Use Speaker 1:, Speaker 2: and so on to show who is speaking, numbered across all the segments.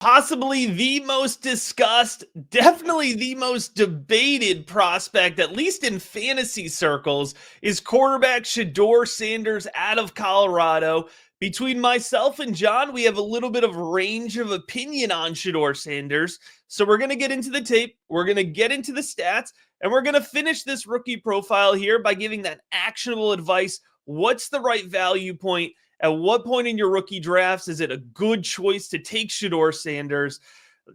Speaker 1: Possibly the most discussed, definitely the most debated prospect, at least in fantasy circles, is quarterback Sheduer Sanders out of Colorado. Between myself and John, we have a little bit of range of opinion on Sheduer Sanders. So we're going to get into the tape, we're going to get into the stats, and we're going to finish this rookie profile here by giving that actionable advice. What's the right value point? At what point in your rookie drafts is it a good choice to take Sheduer Sanders?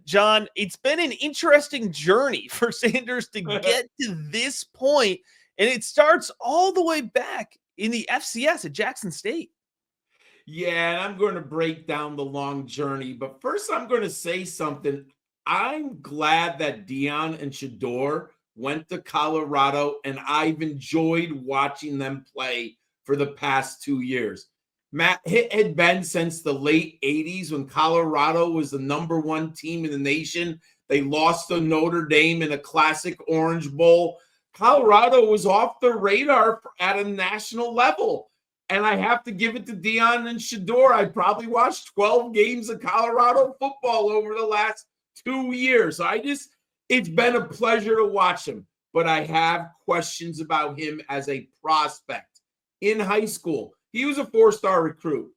Speaker 1: John, it's been an interesting journey for Sanders to get to this point, and it starts all the way back in the FCS at Jackson State.
Speaker 2: Yeah, and I'm going to break down the long journey, but first I'm going to say something. I'm glad that Deion and Sheduer went to Colorado, and I've enjoyed watching them play for the past 2 years. Matt, it had been since the late 80s when Colorado was the number one team in the nation. They lost to Notre Dame in a classic Orange Bowl. Colorado was off the radar at a national level. And I have to give it to Deion and Sheduer. I probably watched 12 games of Colorado football over the last 2 years. It's been a pleasure to watch him. But I have questions about him as a prospect. In high school, he was a 4-star recruit.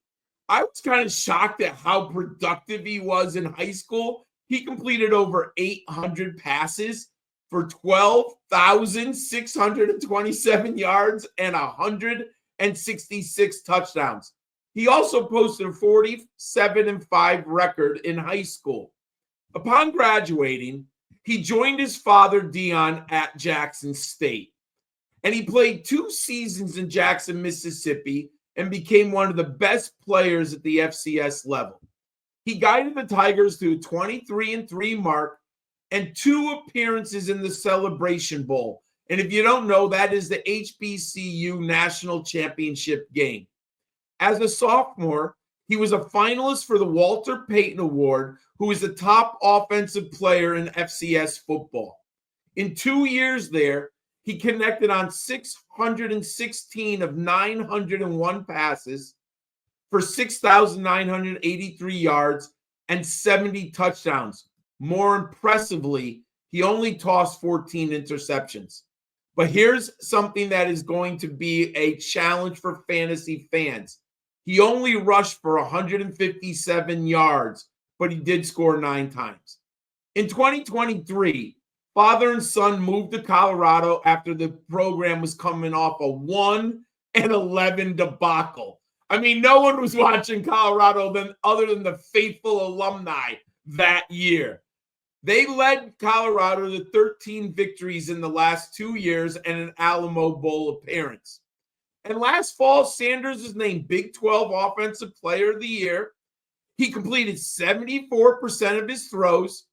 Speaker 2: I was kind of shocked at how productive he was in high school. He completed over 800 passes for 12,627 yards and 166 touchdowns. He also posted a 47-5 record in high school. Upon graduating, he joined his father, Deion, at Jackson State. And he played 2 seasons in Jackson, Mississippi, and became one of the best players at the FCS level. He guided the Tigers to a 23-3 mark and 2 appearances in the Celebration Bowl. And if you don't know, that is the HBCU National Championship game. As a sophomore, he was a finalist for the Walter Payton Award, who is the top offensive player in FCS football. In 2 years there, he connected on 616 of 901 passes for 6,983 yards and 70 touchdowns. More impressively, he only tossed 14 interceptions. But here's something that is going to be a challenge for fantasy fans. He only rushed for 157 yards, but he did score 9 times. In 2023, father and son moved to Colorado after the program was coming off a 1-11 debacle. I mean, no one was watching Colorado other than the faithful alumni that year. They led Colorado to 13 victories in the last 2 years and an Alamo Bowl appearance. And last fall, Sanders was named Big 12 Offensive Player of the Year. He completed 74% of his throws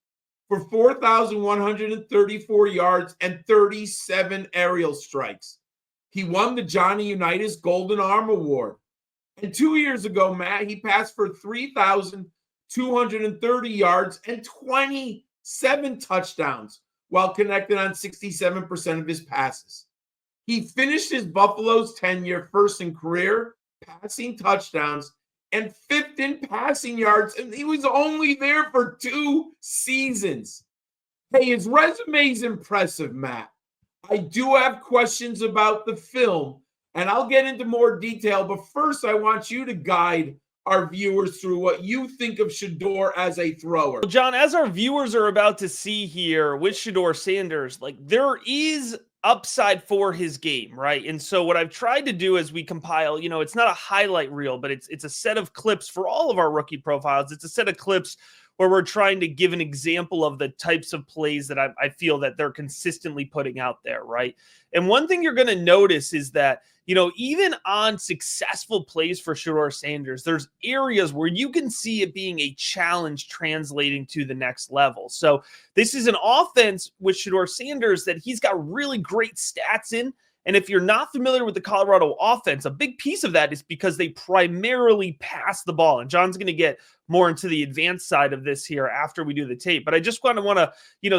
Speaker 2: for 4,134 yards and 37 aerial strikes. He won the Johnny Unitas Golden Arm Award. And 2 years ago, Matt, he passed for 3,230 yards and 27 touchdowns while connected on 67% of his passes. He finished his Buffalo's tenure first in career passing touchdowns and 5th in passing yards, and he was only there for 2 seasons. Hey, his resume is impressive, Matt. I do have questions about the film, and I'll get into more detail, but first I want you to guide our viewers through what you think of Sheduer as a thrower.
Speaker 1: Well, John, as our viewers are about to see here with Sheduer Sanders, like there is upside for his game, right? And so what I've tried to do as we compile, it's not a highlight reel, but it's a set of clips for all of our rookie profiles. It's a set of clips where we're trying to give an example of the types of plays that I feel that they're consistently putting out there, right? And one thing you're going to notice is that, even on successful plays for Sheduer Sanders, there's areas where you can see it being a challenge translating to the next level. So this is an offense with Sheduer Sanders that he's got really great stats in. And if you're not familiar with the Colorado offense, a big piece of that is because they primarily pass the ball. And John's going to get more into the advanced side of this here after we do the tape. But I just want to,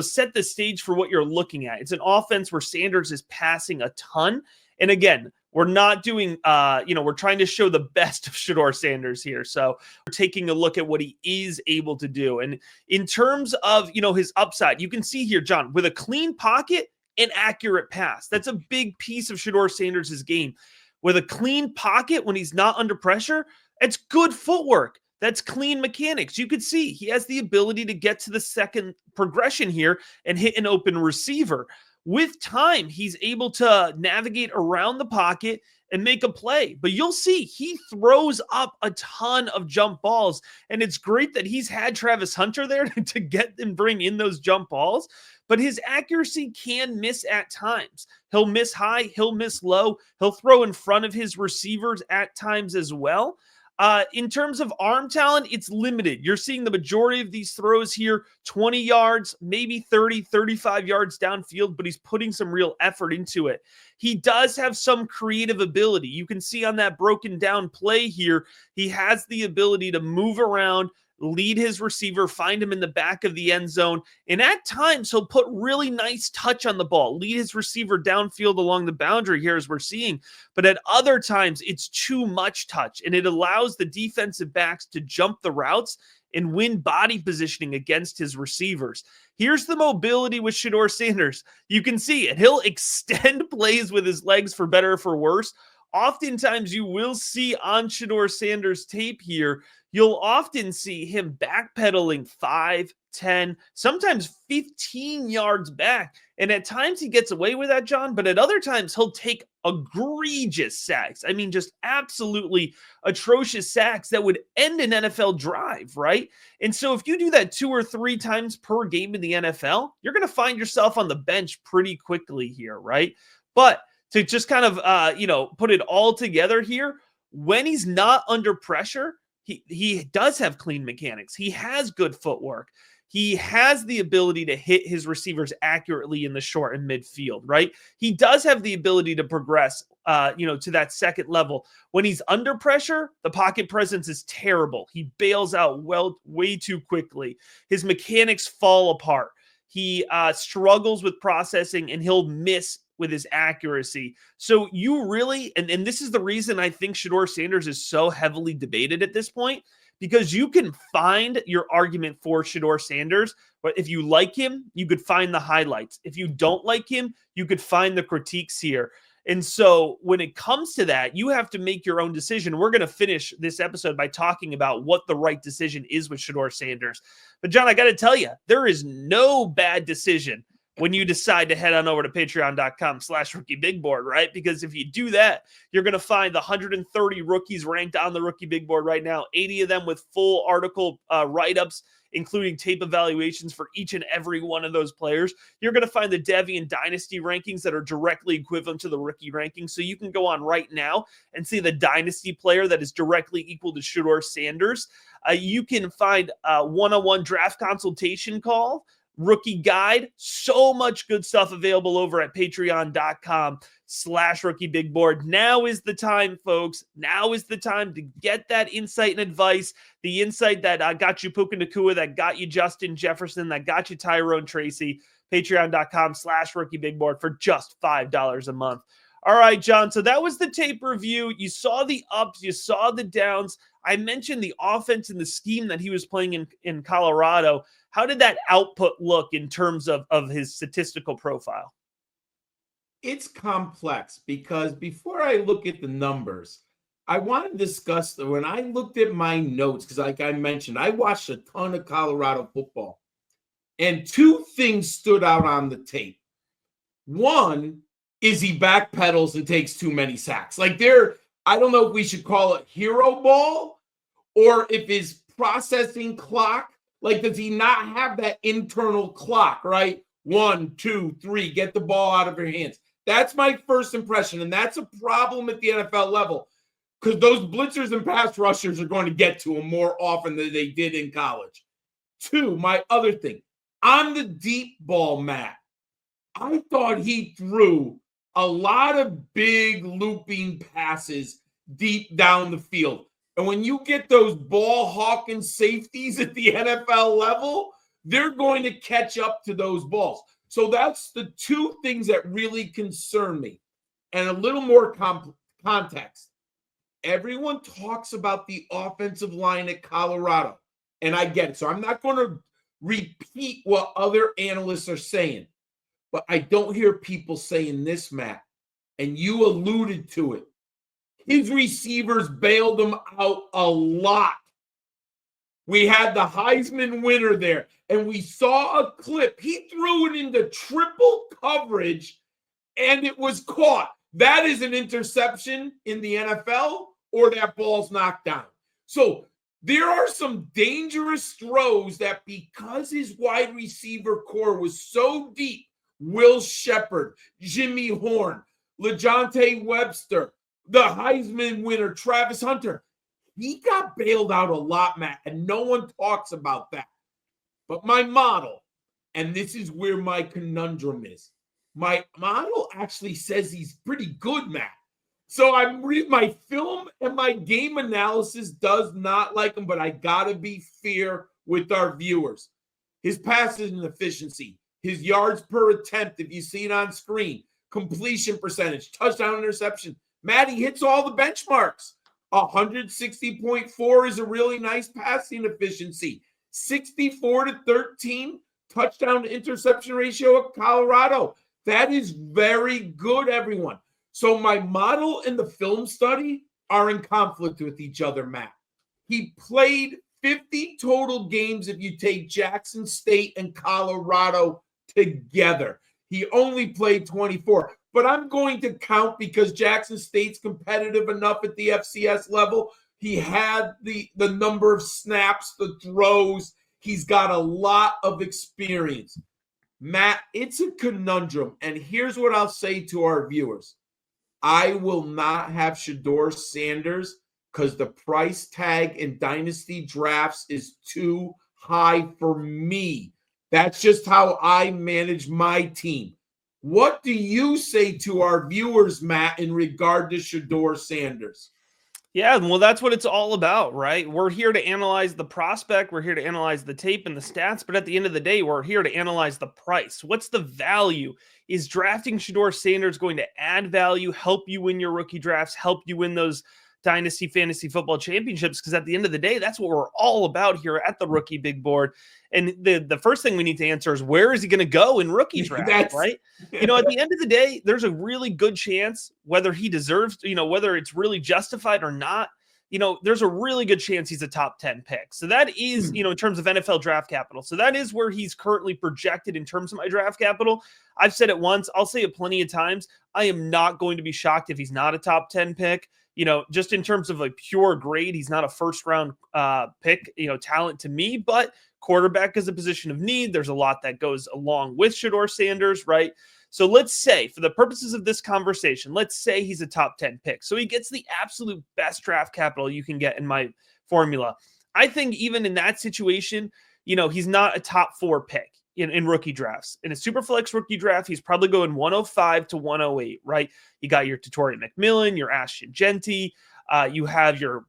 Speaker 1: set the stage for what you're looking at. It's an offense where Sanders is passing a ton. And again, we're not doing, we're trying to show the best of Sheduer Sanders here. So we're taking a look at what he is able to do. And in terms of, his upside, you can see here, John, with a clean pocket, an accurate pass. That's a big piece of Sheduer Sanders' game. With a clean pocket when he's not under pressure, it's good footwork. That's clean mechanics. You could see he has the ability to get to the second progression here and hit an open receiver. With time, he's able to navigate around the pocket and make a play. But you'll see he throws up a ton of jump balls. And it's great that he's had Travis Hunter there to get and bring in those jump balls. But his accuracy can miss at times. He'll miss high, he'll miss low. He'll throw in front of his receivers at times as well. In terms of arm talent, it's limited. You're seeing the majority of these throws here, 20 yards, maybe 30, 35 yards downfield, but he's putting some real effort into it. He does have some creative ability. You can see on that broken down play here, he has the ability to move around, lead his receiver, find him in the back of the end zone. And at times, he'll put really nice touch on the ball, lead his receiver downfield along the boundary here as we're seeing. But at other times, it's too much touch, and it allows the defensive backs to jump the routes and win body positioning against his receivers. Here's the mobility with Sheduer Sanders. You can see it. He'll extend plays with his legs for better or for worse. Oftentimes, you will see on Sheduer Sanders' tape here, you'll often see him backpedaling 5, 10, sometimes 15 yards back. And at times he gets away with that, John, but at other times he'll take egregious sacks. I mean, just absolutely atrocious sacks that would end an NFL drive, right? And so if you do that 2 or 3 times per game in the NFL, you're going to find yourself on the bench pretty quickly here, right? But to just kind of, put it all together here, when he's not under pressure, he does have clean mechanics. He has good footwork. He has the ability to hit his receivers accurately in the short and midfield, right? He does have the ability to progress, to that second level. When he's under pressure, the pocket presence is terrible. He bails out way too quickly. His mechanics fall apart. He struggles with processing, and he'll miss with his accuracy. So you really, and this is the reason I think Sheduer Sanders is so heavily debated at this point, because you can find your argument for Sheduer Sanders, but if you like him, you could find the highlights. If you don't like him, you could find the critiques here. And so when it comes to that, you have to make your own decision. We're going to finish this episode by talking about what the right decision is with Sheduer Sanders. But John, I got to tell you, there is no bad decision when you decide to head on over to patreon.com/rookiebigboard, right? Because if you do that, you're going to find the 130 rookies ranked on the Rookie Big Board right now, 80 of them with full article write-ups, including tape evaluations for each and every one of those players. You're going to find the Devy and Dynasty rankings that are directly equivalent to the rookie rankings. So you can go on right now and see the Dynasty player that is directly equal to Sheduer Sanders. You can find a one-on-one draft consultation call, rookie guide, so much good stuff available over at patreon.com/rookiebigboard. Now is the time, folks. Now is the time to get that insight and advice, the insight that got you Puka Nacua, that got you Justin Jefferson, that got you Tyrone Tracy. Patreon.com/rookiebigboard for just $5 a month. All right, John. So that was the tape review. You saw the ups, you saw the downs. I mentioned the offense and the scheme that he was playing in Colorado. How did that output look in terms of his statistical profile?
Speaker 2: It's complex because before I look at the numbers, I want to discuss when I looked at my notes, because like I mentioned, I watched a ton of Colorado football, and 2 things stood out on the tape. One is he backpedals and takes too many sacks. Like I don't know if we should call it hero ball or if his processing clock, like, does he not have that internal clock, right? 1, 2, 3, get the ball out of your hands. That's my first impression, and that's a problem at the NFL level because those blitzers and pass rushers are going to get to him more often than they did in college. 2, my other thing, on the deep ball, Matt, I thought he threw a lot of big looping passes deep down the field. And when you get those ball hawking safeties at the NFL level, they're going to catch up to those balls. So that's the 2 things that really concern me. And a little more context. Everyone talks about the offensive line at Colorado, and I get it. So I'm not going to repeat what other analysts are saying, but I don't hear people saying this, Matt, and you alluded to it. His receivers bailed him out a lot. We had the Heisman winner there, and we saw a clip. He threw it into triple coverage, and it was caught. That is an interception in the NFL, or that ball's knocked down. So there are some dangerous throws that, because his wide receiver core was so deep, Will Shepard, Jimmy Horn, LeJohntay Webster, the Heisman winner, Travis Hunter, he got bailed out a lot, Matt, and no one talks about that. But my model, and this is where my conundrum is, my model actually says he's pretty good, Matt. So I'm reading my film, and my game analysis does not like him, but I got to be fair with our viewers. His passing efficiency, his yards per attempt, if you see it on screen, completion percentage, touchdown, interception. Matt, he hits all the benchmarks. 160.4 is a really nice passing efficiency. 64-13 touchdown to interception ratio at Colorado. That is very good, everyone. So my model and the film study are in conflict with each other, Matt. He played 50 total games if you take Jackson State and Colorado together. He only played 24. But I'm going to count, because Jackson State's competitive enough at the FCS level. He had the number of snaps, the throws. He's got a lot of experience. Matt, it's a conundrum. And here's what I'll say to our viewers. I will not have Sheduer Sanders because the price tag in dynasty drafts is too high for me. That's just how I manage my team. What do you say to our viewers, Matt, in regard to Sheduer Sanders?
Speaker 1: Yeah, well, that's what it's all about, right? We're here to analyze the prospect. We're here to analyze the tape and the stats. But at the end of the day, we're here to analyze the price. What's the value? Is drafting Sheduer Sanders going to add value, help you win your rookie drafts, help you win those dynasty fantasy football championships? Because at the end of the day, that's what we're all about here at the Rookie Big Board. And the first thing we need to answer is, where is he going to go in rookie draft, right? At the end of the day, there's a really good chance, whether he deserves, whether it's really justified or not, there's a really good chance he's a top 10 pick. So that is, in terms of NFL draft capital. So that is where he's currently projected in terms of my draft capital. I've said it once, I'll say it plenty of times. I am not going to be shocked if he's not a top 10 pick. Just in terms of a pure grade, he's not a first round pick, talent to me, but quarterback is a position of need. There's a lot that goes along with Sheduer Sanders, right? So let's say, for the purposes of this conversation, let's say he's a top 10 pick. So he gets the absolute best draft capital you can get in my formula. I think even in that situation, he's not a top 4 pick in rookie drafts. In a Superflex rookie draft, he's probably going 105 to 108, right? You got your Tatori McMillan, your Ashton Genty, you have your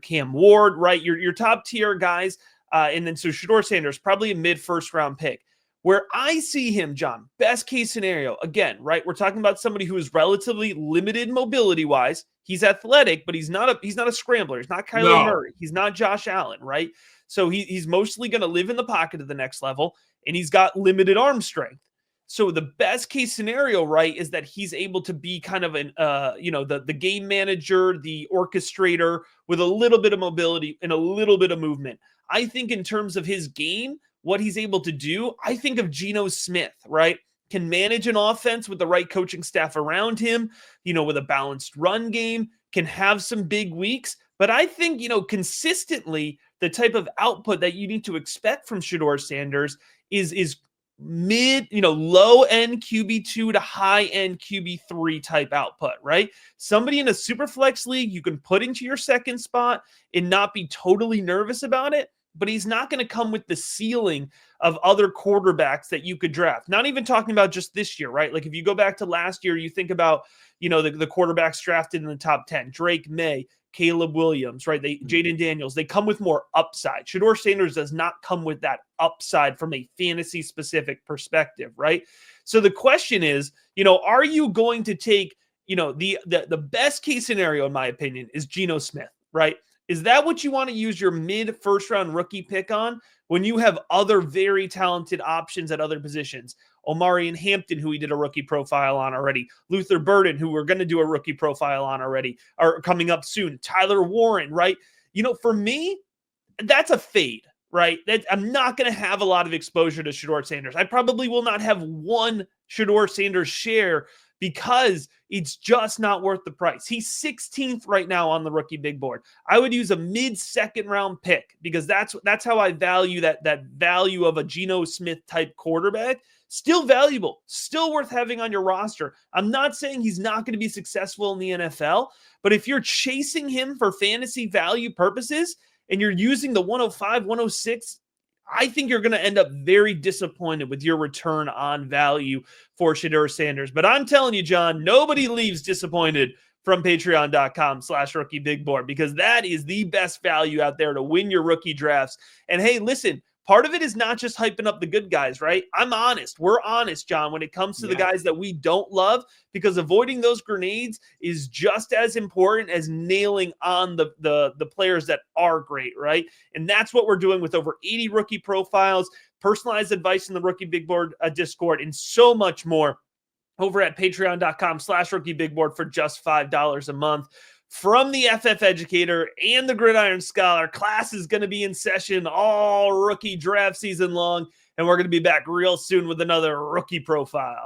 Speaker 1: Cam Ward, right? Your top tier guys. And then so Sheduer Sanders, probably a mid-first round pick. Where I see him, John, best case scenario, again, right? We're talking about somebody who is relatively limited mobility-wise. He's athletic, but he's not a scrambler. He's not Kyler Murray. He's not Josh Allen, right? So he's mostly going to live in the pocket at the next level, and he's got limited arm strength. So the best case scenario, right, is that he's able to be kind of an, the game manager, the orchestrator with a little bit of mobility and a little bit of movement. I think in terms of his game, what he's able to do, I think of Geno Smith, right? Can manage an offense with the right coaching staff around him, with a balanced run game, can have some big weeks. But I think, consistently, the type of output that you need to expect from Sheduer Sanders is mid, low end QB2 to high end QB3 type output, right? Somebody in a super flex league you can put into your second spot and not be totally nervous about it, but he's not going to come with the ceiling of other quarterbacks that you could draft. Not even talking about just this year, right? Like if you go back to last year, you think about, the quarterbacks drafted in the top 10, Drake May, Caleb Williams, right? Jaden Daniels, they come with more upside. Sheduer Sanders does not come with that upside from a fantasy specific perspective, right? So the question is, are you going to take the best case scenario, in my opinion, is Geno Smith, right? Is that what you want to use your mid first round rookie pick on when you have other very talented options at other positions? Omarion Hampton, who we did a rookie profile on already. Luther Burden, who we're going to do a rookie profile on already, or coming up soon. Tyler Warren, right? For me, that's a fade, right? I'm not going to have a lot of exposure to Sheduer Sanders. I probably will not have one Sheduer Sanders share because it's just not worth the price. He's 16th right now on the rookie big board. I would use a mid-second round pick because that's how I value that value of a Geno Smith type quarterback. Still valuable, still worth having on your roster. I'm not saying he's not going to be successful in the NFL, but if you're chasing him for fantasy value purposes and you're using the 105, 106, I think you're going to end up very disappointed with your return on value for Sheduer Sanders. But I'm telling you, John, nobody leaves disappointed from patreon.com/rookiebigboard because that is the best value out there to win your rookie drafts. And hey, listen, part of it is not just hyping up the good guys, right? I'm honest. We're honest, John, when it comes to the guys that we don't love, because avoiding those grenades is just as important as nailing on the players that are great, right? And that's what we're doing with over 80 rookie profiles, personalized advice in the Rookie Big Board Discord, and so much more over at patreon.com/rookiebigboard for just $5 a month. From the FF Educator and the Gridiron Scholar, class is going to be in session all rookie draft season long, and we're going to be back real soon with another rookie profile.